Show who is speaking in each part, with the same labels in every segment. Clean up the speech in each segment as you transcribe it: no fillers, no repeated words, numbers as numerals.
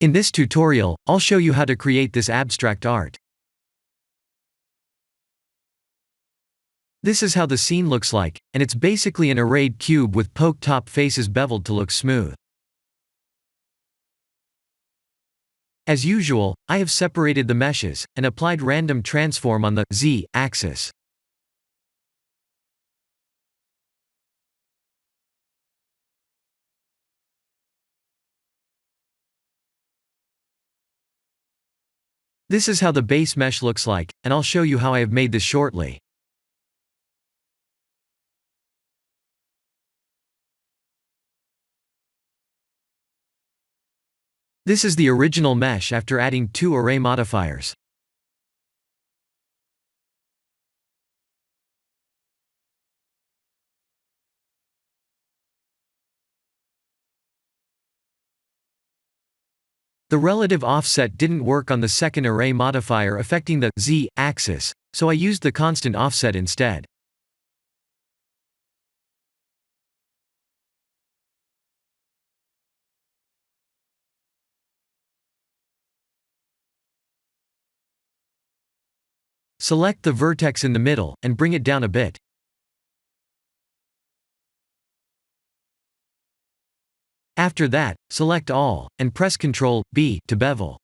Speaker 1: In this tutorial, I'll show you how to create this abstract art. This is how the scene looks like, and it's basically an arrayed cube with poke top faces beveled to look smooth. As usual, I have separated the meshes, and applied random transform on the Z-axis. This is how the base mesh looks like, and I'll show you how I have made this shortly. This is the original mesh after adding 2 array modifiers. The relative offset didn't work on the second array modifier affecting the Z-axis, so I used the constant offset instead. Select the vertex in the middle, and bring it down a bit. After that, select all, and press Ctrl+B to bevel.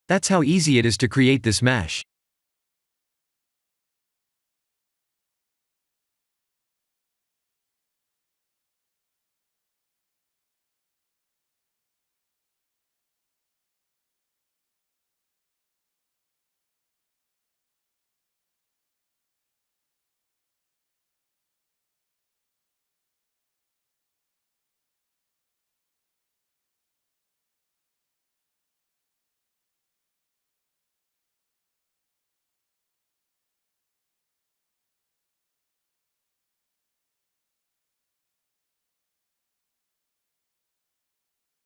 Speaker 1: That's how easy it is to create this mesh.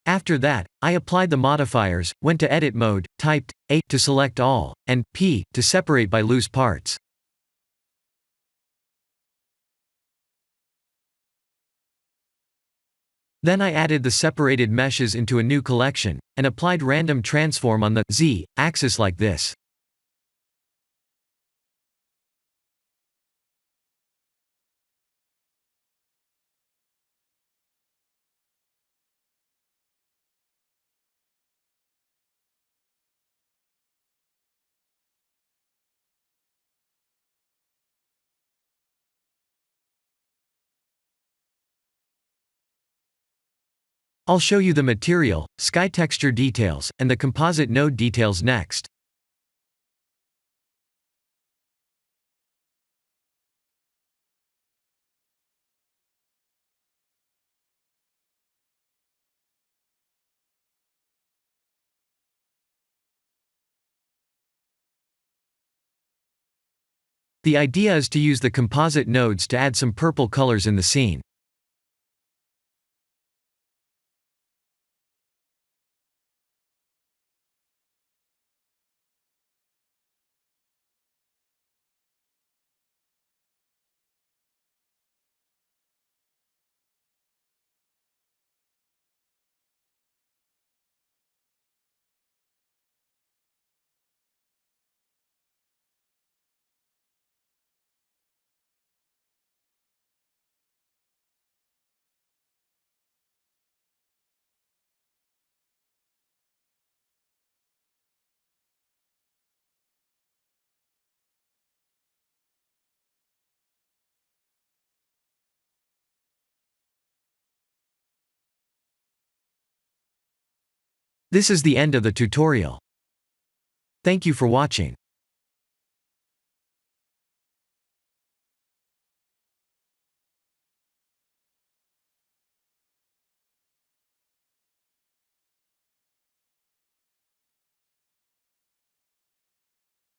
Speaker 1: After that, I applied the modifiers, went to edit mode, typed A to select all, and P to separate by loose parts. Then I added the separated meshes into a new collection, and applied random transform on the Z-axis like this. I'll show you the material, sky texture details, and the composite node details next. The idea is to use the composite nodes to add some purple colors in the scene. This is the end of the tutorial. Thank you for watching.